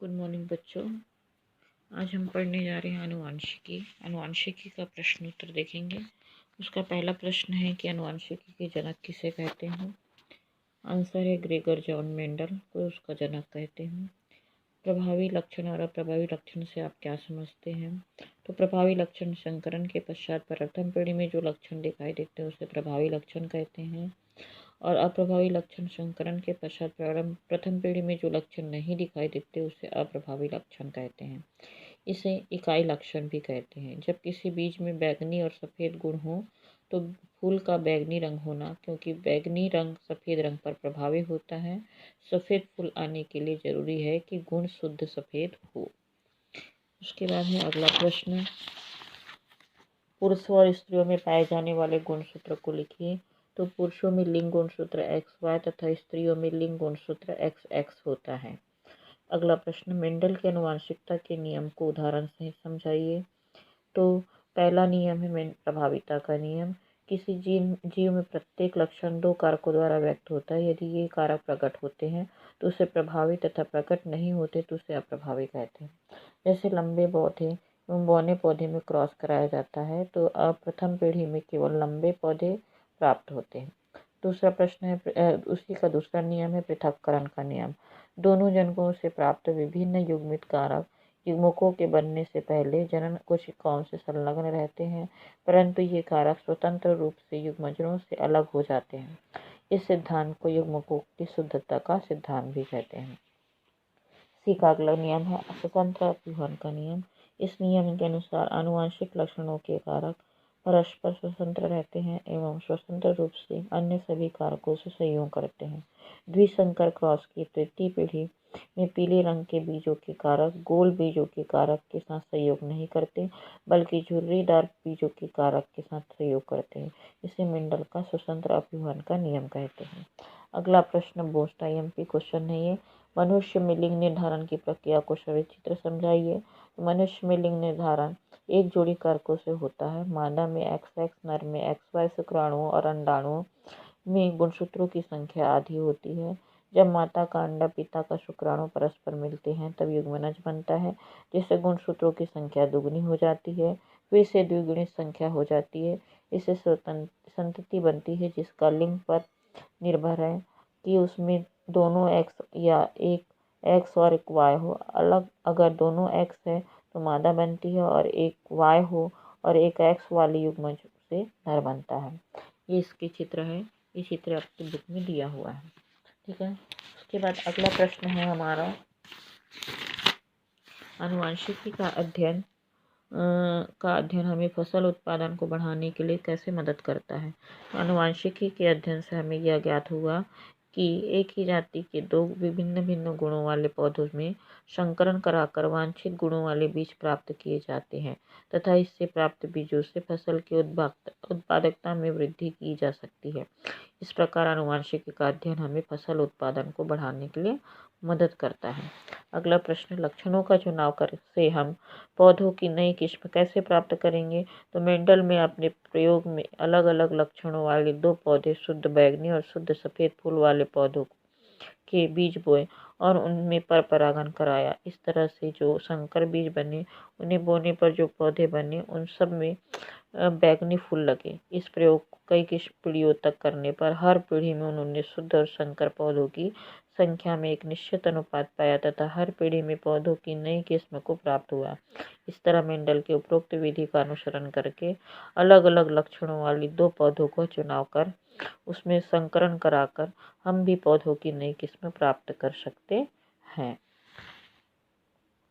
Good morning बच्चों। आज हम पढ़ने जा रहे हैं अनुवांशिकी। अनुवांशिकी का प्रश्न उत्तर देखेंगे। उसका पहला प्रश्न है कि अनुवांशिकी के जनक किसे कहते हैं। आंसर है ग्रेगर जॉन मेंडल को उसका जनक कहते हैं। प्रभावी लक्षण और अप्रभावी लक्षण से आप क्या समझते हैं। तो प्रभावी लक्षण संकरण के पश्चात प्रथम पीढ़ी में जो लक्षण दिखाई देते हैं उसे प्रभावी लक्षण कहते हैं, और अप्रभावी लक्षण संकरण के पश्चात प्रथम पीढ़ी में जो लक्षण नहीं दिखाई देते उसे अप्रभावी लक्षण कहते हैं। इसे इकाई लक्षण भी कहते हैं। जब किसी बीज में बैंगनी और सफ़ेद गुण हो तो फूल का बैंगनी रंग होना, क्योंकि बैंगनी रंग सफ़ेद रंग पर प्रभावी होता है, सफ़ेद फूल आने के लिए जरूरी है कि गुण शुद्ध सफ़ेद हो। उसके बाद है अगला प्रश्न, पुरुषों और स्त्रियों में पाए जाने वाले गुणसूत्र को लिखिए। तो पुरुषों में लिंग गुणसूत्र XY तथा स्त्रियों में लिंग गुणसूत्र XX होता है। अगला प्रश्न, मेंडल के आनुवंशिकता के नियम को उदाहरण सहित समझाइए। तो पहला नियम है प्रभाविता का नियम। किसी जीव में प्रत्येक लक्षण दो कारकों द्वारा व्यक्त होता है। यदि ये कारक प्रकट होते हैं तो उसे प्रभावी तथा प्रकट नहीं होते तो उसे अप्रभावी कहते हैं। जैसे लंबे पौधे एवं बौने पौधे में क्रॉस कराया जाता है तो अब प्रथम पीढ़ी में केवल लंबे पौधे प्राप्त होते हैं। दूसरा प्रश्न है, उसी का दूसरा नियम है पृथक्करण का नियम। दोनों जनकों से प्राप्त विभिन्न युग्मित कारक युग्मकों के बनने से पहले जनन कोशिकाओं से संलग्न रहते हैं, परंतु ये कारक स्वतंत्र रूप से युग्मजों से अलग हो जाते हैं। इस सिद्धांत को युग्मकों की शुद्धता का सिद्धांत भी कहते हैं। इसी का अगला नियम है स्वतंत्र अपव्यूहन का नियम। इस नियम के अनुसार आनुवंशिक लक्षणों के कारक परस्पर स्वतंत्र रहते हैं एवं स्वतंत्र रूप से अन्य सभी कारकों से सहयोग करते हैं। द्विसंकर क्रॉस की तृतीय पीढ़ी में पीले रंग के बीजों के कारक गोल बीजों के कारक के साथ सहयोग नहीं करते, बल्कि झुर्रीदार बीजों के कारक के साथ सहयोग करते हैं। इसे मेंडल का स्वतंत्र अपव्यूहन का नियम कहते हैं। अगला प्रश्न बोस्ट IMP क्वेश्चन है ये। मनुष्य में लिंग निर्धारण की प्रक्रिया को सचित्र समझाइए। मनुष्य में लिंग निर्धारण एक जोड़ी कारकों से होता है। मादा में XX, नर में XY शुक्राणुओं और अंडाणुओं में गुणसूत्रों की संख्या आधी होती है। जब माता का अंडा पिता का शुक्राणु परस्पर मिलते हैं तब युग्मनज बनता है, जिससे गुणसूत्रों की संख्या दुगनी हो जाती है, फिर से द्विगुणित संख्या हो जाती है। इससे संतति बनती है जिसका लिंग पर निर्भर है कि उसमें दोनों X या एक X और एक Y हो। अलग अगर दोनों X है तो मादा बनती है और एक Y हो और एक X वाली युग्मज से नर बनता है। ये इसके चित्र है। ये चित्र आपकी बुक में दिया हुआ है, ठीक है। उसके बाद अगला प्रश्न है हमारा, आनुवंशिकी का अध्ययन हमें फसल उत्पादन को बढ़ाने के लिए कैसे मदद करता है। आनुवंशिकी के अध्ययन से हमें यह ज्ञात हुआ कि एक ही जाति के दो भिन्न भिन्न गुणों वाले पौधों में संकरण कराकर वांछित गुणों वाले बीज प्राप्त किए जाते हैं तथा इससे प्राप्त बीजों से फसल की उत्पादकता में वृद्धि की जा सकती है। इस प्रकार आनुवंशिकी का अध्ययन हमें फसल उत्पादन को बढ़ाने के लिए मदद करता है। अगला प्रश्न, लक्षणों का चुनाव कर से हम पौधों की नई किस्म कैसे प्राप्त करेंगे। तो मेंडल में अपने प्रयोग में अलग अलग लक्षणों वाले दो पौधे शुद्ध बैंगनी और शुद्ध सफ़ेद फूल वाले पौधों के बीज बोए और उनमें पर परागण कराया। इस तरह से जो संकर बीज बने उन्हें बोने पर जो पौधे बने उन सब में बैंगनी फूल लगे। इस प्रयोग कई पीढ़ियों तक करने पर हर पीढ़ी में उन्होंने शुद्ध और संकर पौधों की संख्या में एक निश्चित अनुपात पाया तथा हर पीढ़ी में पौधों की नई किस्म को प्राप्त हुआ। इस तरह मेंडल के उपरोक्त विधि का अनुसरण करके अलग अलग लक्षणों वाली दो पौधों का चुनाव कर उसमें संकरण कराकर हम भी पौधों की नई किस्म प्राप्त कर सकते हैं।